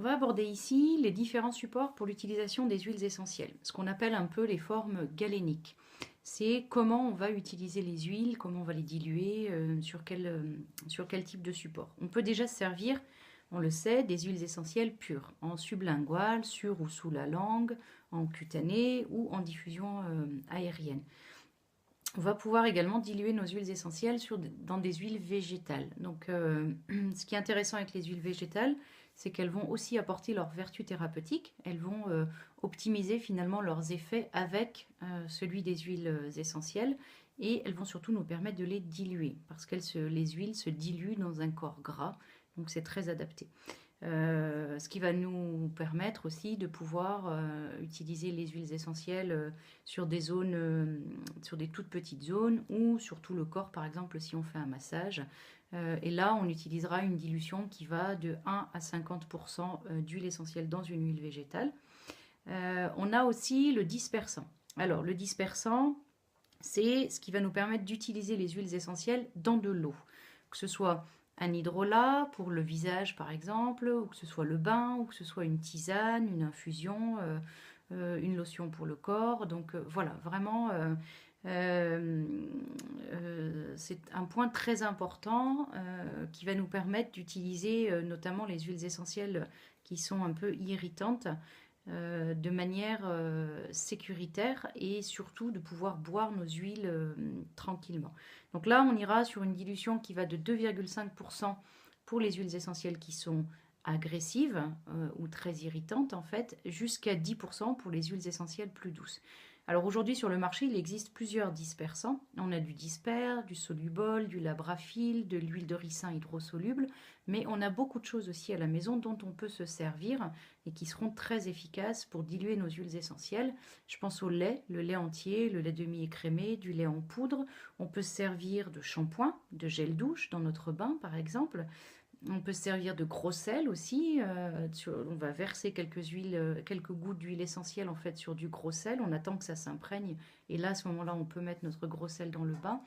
On va aborder ici les différents supports pour l'utilisation des huiles essentielles, ce qu'on appelle un peu les formes galéniques. C'est comment on va utiliser les huiles, comment on va les diluer, sur quel type de support. On peut déjà se servir, on le sait, des huiles essentielles pures, en sublingual, sur ou sous la langue, en cutané ou en diffusion aérienne. On va pouvoir également diluer nos huiles essentielles dans des huiles végétales. Donc, ce qui est intéressant avec les huiles végétales, c'est qu'elles vont aussi apporter leurs vertus thérapeutiques. Elles vont optimiser finalement leurs effets avec celui des huiles essentielles. Et elles vont surtout nous permettre de les diluer, parce que les huiles se diluent dans un corps gras. Donc, c'est très adapté. Ce qui va nous permettre aussi de pouvoir utiliser les huiles essentielles sur des zones, sur des toutes petites zones ou sur tout le corps, par exemple, si on fait un massage. Et là, on utilisera une dilution qui va de 1 à 50% d'huile essentielle dans une huile végétale. On a aussi le dispersant. Alors, le dispersant, c'est ce qui va nous permettre d'utiliser les huiles essentielles dans de l'eau, que ce soit un hydrolat pour le visage par exemple, ou que ce soit le bain, ou que ce soit une tisane, une infusion, une lotion pour le corps. Donc voilà, vraiment, c'est un point très important qui va nous permettre d'utiliser notamment les huiles essentielles qui sont un peu irritantes de manière sécuritaire et surtout de pouvoir boire nos huiles tranquillement. Donc là, on ira sur une dilution qui va de 2,5% pour les huiles essentielles qui sont agressives ou très irritantes en fait, jusqu'à 10% pour les huiles essentielles plus douces. Alors aujourd'hui sur le marché, il existe plusieurs dispersants. On a du disper, du solubol, du labrafil, de l'huile de ricin hydrosoluble, mais on a beaucoup de choses aussi à la maison dont on peut se servir et qui seront très efficaces pour diluer nos huiles essentielles. Je pense au lait, le lait entier, le lait demi-écrémé, du lait en poudre. On peut se servir de shampoing, de gel douche dans notre bain par exemple. On peut se servir de gros sel aussi. On va verser quelques gouttes d'huile essentielle en fait sur du gros sel. On attend que ça s'imprègne et là à ce moment-là on peut mettre notre gros sel dans le bain.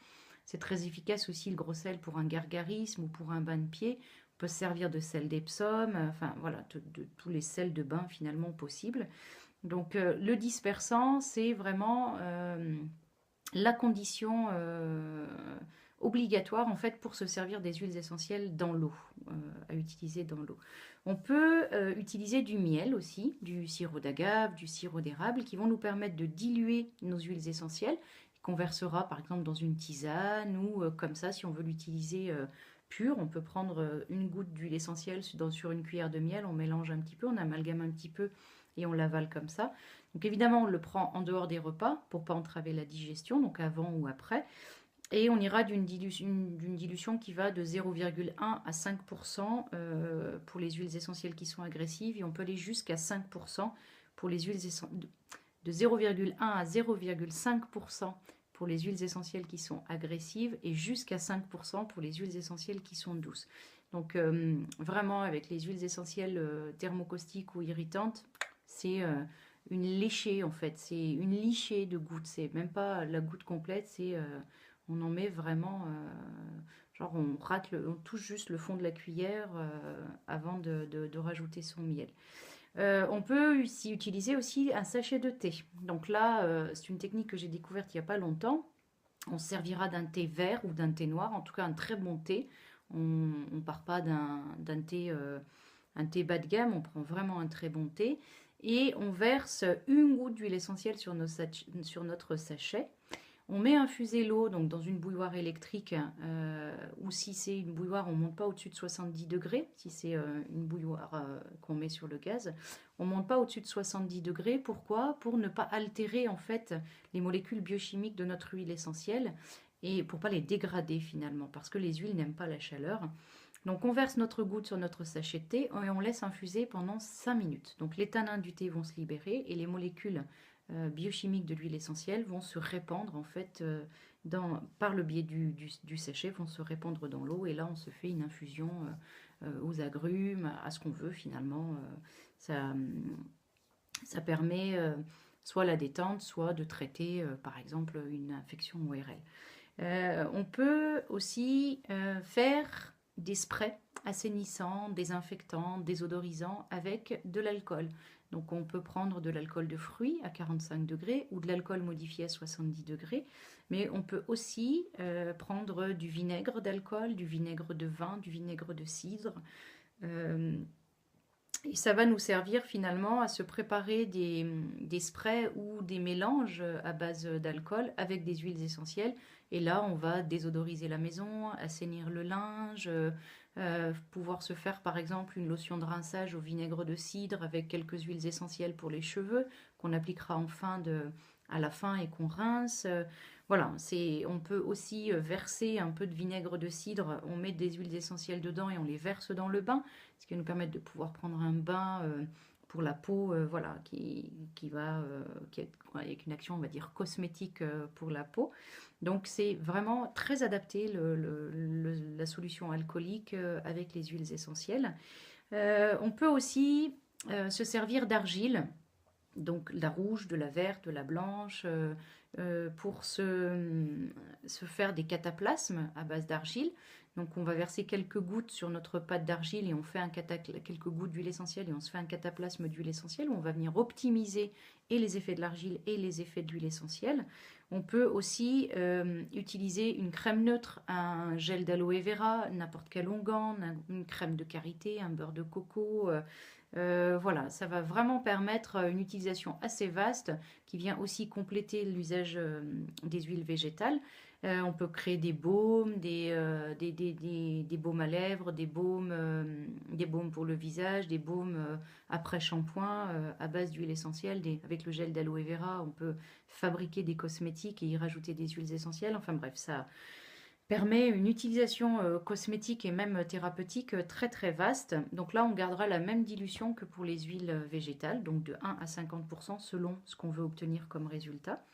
C'est très efficace aussi le gros sel pour un gargarisme ou pour un bain de pied. On peut se servir de sel d'Epsom, enfin voilà, de tous les sels de bain finalement possibles. Donc le dispersant, c'est vraiment la condition obligatoire en fait pour se servir des huiles essentielles dans l'eau, à utiliser dans l'eau. On peut utiliser du miel aussi, du sirop d'agave, du sirop d'érable qui vont nous permettre de diluer nos huiles essentielles qu'on versera par exemple dans une tisane ou comme ça si on veut l'utiliser pur, on peut prendre une goutte d'huile essentielle sur une cuillère de miel, on mélange un petit peu, on amalgame un petit peu et on l'avale comme ça. Donc évidemment on le prend en dehors des repas pour pas entraver la digestion, donc avant ou après. Et on ira d'une dilution qui va de 0,1 à 5% pour les huiles essentielles qui sont agressives. Et on peut aller jusqu'à 5% pour les huiles essentielles. De 0,1 à 0,5% pour les huiles essentielles qui sont agressives et jusqu'à 5% pour les huiles essentielles qui sont douces. Donc vraiment avec les huiles essentielles thermocaustiques ou irritantes, c'est une léchée en fait. C'est une lichée de gouttes. C'est même pas la goutte complète, c'est... on en met vraiment, genre on touche juste le fond de la cuillère avant de rajouter son miel. On peut aussi utiliser aussi un sachet de thé. Donc là, c'est une technique que j'ai découverte il n'y a pas longtemps. On se servira d'un thé vert ou d'un thé noir, en tout cas un très bon thé. On ne part pas d'un thé, un thé bas de gamme, on prend vraiment un très bon thé. Et on verse une goutte d'huile essentielle sur notre sachet. On met infuser l'eau donc dans une bouilloire électrique ou si c'est une bouilloire, on ne monte pas au-dessus de 70 degrés. Si c'est une bouilloire qu'on met sur le gaz, on ne monte pas au-dessus de 70 degrés. Pourquoi? Pour ne pas altérer en fait les molécules biochimiques de notre huile essentielle et pour pas les dégrader finalement parce que les huiles n'aiment pas la chaleur. Donc on verse notre goutte sur notre sachet de thé et on laisse infuser pendant 5 minutes. Donc les tanins du thé vont se libérer et les molécules biochimiques de l'huile essentielle vont se répandre en fait par le biais du sachet, vont se répandre dans l'eau et là on se fait une infusion aux agrumes, à ce qu'on veut finalement. Ça permet soit la détente, soit de traiter par exemple une infection ORL. On peut aussi faire des sprays assainissants, désinfectants, désodorisants avec de l'alcool. Donc on peut prendre de l'alcool de fruits à 45 degrés ou de l'alcool modifié à 70 degrés, mais on peut aussi prendre du vinaigre d'alcool, du vinaigre de vin, du vinaigre de cidre. Euh, et ça va nous servir finalement à se préparer des sprays ou des mélanges à base d'alcool avec des huiles essentielles. Et là, on va désodoriser la maison, assainir le linge, pouvoir se faire par exemple une lotion de rinçage au vinaigre de cidre avec quelques huiles essentielles pour les cheveux qu'on appliquera à la fin et qu'on rince. Voilà, on peut aussi verser un peu de vinaigre de cidre, on met des huiles essentielles dedans et on les verse dans le bain, ce qui va nous permettre de pouvoir prendre un bain pour la peau, voilà, qui est avec une action, on va dire, cosmétique pour la peau. Donc c'est vraiment très adapté la solution alcoolique avec les huiles essentielles. On peut aussi se servir d'argile, donc de la rouge, de la verte, de la blanche, pour se faire des cataplasmes à base d'argile. Donc on va verser quelques gouttes sur notre pâte d'argile et on fait quelques gouttes d'huile essentielle et on se fait un cataplasme d'huile essentielle où on va venir optimiser et les effets de l'argile et les effets de l'huile essentielle. On peut aussi utiliser une crème neutre, un gel d'aloe vera, n'importe quel onguent, une crème de karité, un beurre de coco. Voilà, ça va vraiment permettre une utilisation assez vaste qui vient aussi compléter l'usage des huiles végétales. On peut créer des baumes, des baumes à lèvres, des baumes pour le visage, des baumes après shampoing à base d'huile essentielle. Avec le gel d'aloe vera, on peut fabriquer des cosmétiques et y rajouter des huiles essentielles. Enfin bref, ça permet une utilisation cosmétique et même thérapeutique très très vaste. Donc là, on gardera la même dilution que pour les huiles végétales, donc de 1 à 50% selon ce qu'on veut obtenir comme résultat.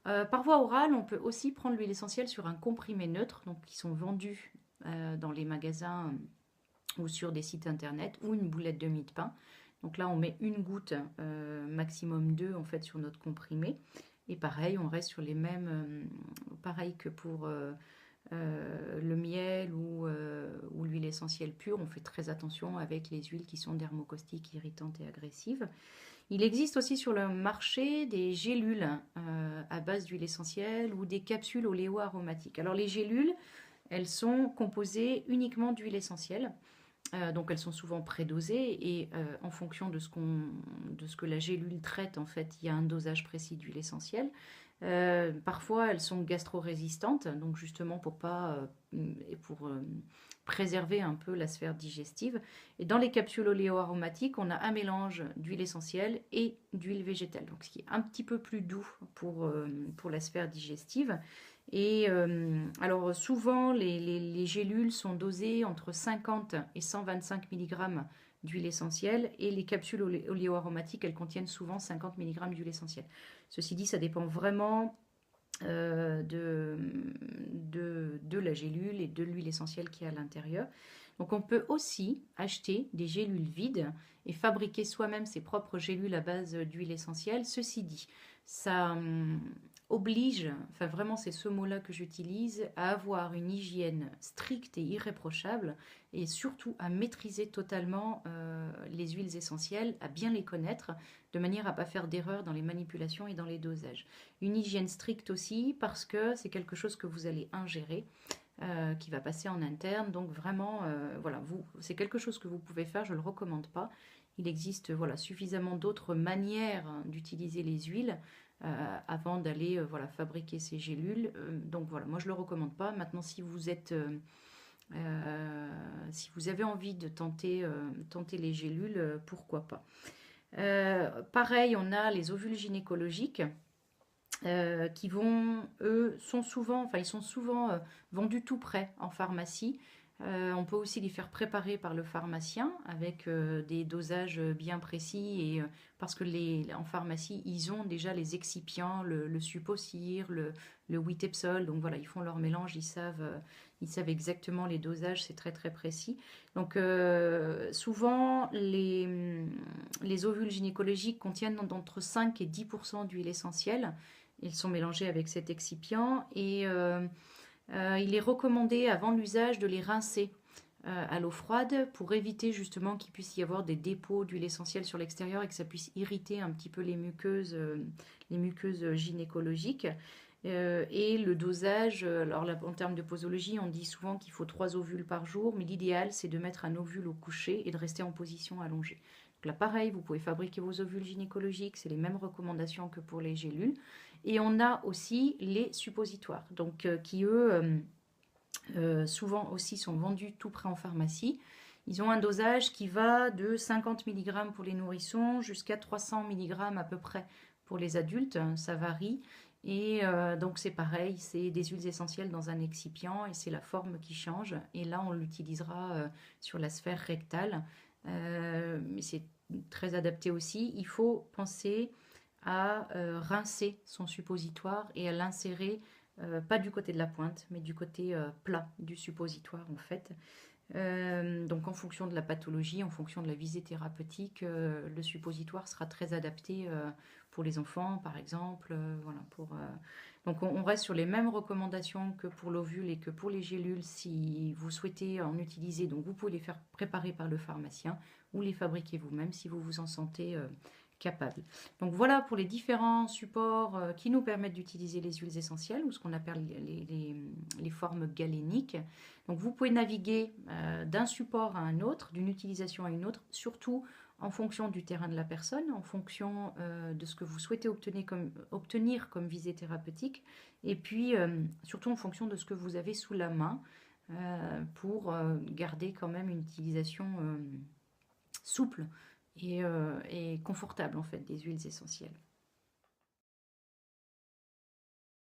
Par voie orale, on peut aussi prendre l'huile essentielle sur un comprimé neutre, donc qui sont vendus dans les magasins ou sur des sites internet, ou une boulette de mie de pain. Donc là, on met une goutte, maximum deux en fait, sur notre comprimé. Et pareil, on reste sur les mêmes, pareil que pour le miel ou l'huile essentielle pure. On fait très attention avec les huiles qui sont dermocaustiques, irritantes et agressives. Il existe aussi sur le marché des gélules à base d'huile essentielle ou des capsules oléo-aromatiques. Alors les gélules, elles sont composées uniquement d'huile essentielle. Donc elles sont souvent prédosées et en fonction de ce que la gélule traite, en fait, il y a un dosage précis d'huile essentielle. Parfois elles sont gastro-résistantes, donc justement pour préserver un peu la sphère digestive. Et dans les capsules oléo-aromatiques, on a un mélange d'huile essentielle et d'huile végétale, donc ce qui est un petit peu plus doux pour la sphère digestive. Et alors souvent, les gélules sont dosées entre 50 et 125 mg d'huile essentielle et les capsules oléo-aromatiques, elles contiennent souvent 50 mg d'huile essentielle. Ceci dit, ça dépend vraiment de la gélule et de l'huile essentielle qui est à l'intérieur. Donc on peut aussi acheter des gélules vides et fabriquer soi-même ses propres gélules à base d'huile essentielle. Ceci dit, ça oblige, enfin vraiment c'est ce mot-là que j'utilise, à avoir une hygiène stricte et irréprochable et surtout à maîtriser totalement les huiles essentielles, à bien les connaître de manière à ne pas faire d'erreur dans les manipulations et dans les dosages. Une hygiène stricte aussi parce que c'est quelque chose que vous allez ingérer. Qui va passer en interne, donc vraiment voilà, c'est quelque chose que vous pouvez faire, je ne le recommande pas. Il existe voilà, suffisamment d'autres manières d'utiliser les huiles avant d'aller voilà, fabriquer ces gélules. Donc voilà, moi je ne le recommande pas. Maintenant, si vous avez envie de tenter les gélules, pourquoi pas. Pareil, on a les ovules gynécologiques qui sont souvent vendus tout prêts en pharmacie. On peut aussi les faire préparer par le pharmacien avec des dosages bien précis parce que en pharmacie, ils ont déjà les excipients, le Supposir, le Vitepsol. Donc voilà, ils font leur mélange, ils savent exactement les dosages, c'est très très précis. Donc souvent, les ovules gynécologiques contiennent entre 5 et 10% d'huile essentielle. Ils sont mélangés avec cet excipient et il est recommandé avant l'usage de les rincer à l'eau froide pour éviter justement qu'il puisse y avoir des dépôts d'huile essentielle sur l'extérieur et que ça puisse irriter un petit peu les muqueuses gynécologiques. Et le dosage, alors là, en termes de posologie, on dit souvent qu'il faut 3 ovules par jour, mais l'idéal c'est de mettre un ovule au coucher et de rester en position allongée. Donc là pareil, vous pouvez fabriquer vos ovules gynécologiques, c'est les mêmes recommandations que pour les gélules. Et on a aussi les suppositoires, donc qui eux souvent aussi sont vendus tout près en pharmacie. Ils ont un dosage qui va de 50 mg pour les nourrissons jusqu'à 300 mg à peu près pour les adultes, ça varie. Et donc c'est pareil, c'est des huiles essentielles dans un excipient et c'est la forme qui change. Et là on l'utilisera sur la sphère rectale, mais c'est très adapté aussi. Il faut penser à rincer son suppositoire et à l'insérer pas du côté de la pointe, mais du côté plat du suppositoire en fait. Donc en fonction de la pathologie, en fonction de la visée thérapeutique, le suppositoire sera très adapté pour les enfants par exemple. Voilà, donc on reste sur les mêmes recommandations que pour l'ovule et que pour les gélules si vous souhaitez en utiliser. Donc vous pouvez les faire préparer par le pharmacien ou les fabriquer vous-même si vous vous en sentez capable. Donc voilà pour les différents supports qui nous permettent d'utiliser les huiles essentielles ou ce qu'on appelle les formes galéniques. Donc vous pouvez naviguer d'un support à un autre, d'une utilisation à une autre, surtout en fonction du terrain de la personne, en fonction de ce que vous souhaitez obtenir comme visée thérapeutique, et puis surtout en fonction de ce que vous avez sous la main pour garder quand même une utilisation souple et confortable en fait des huiles essentielles.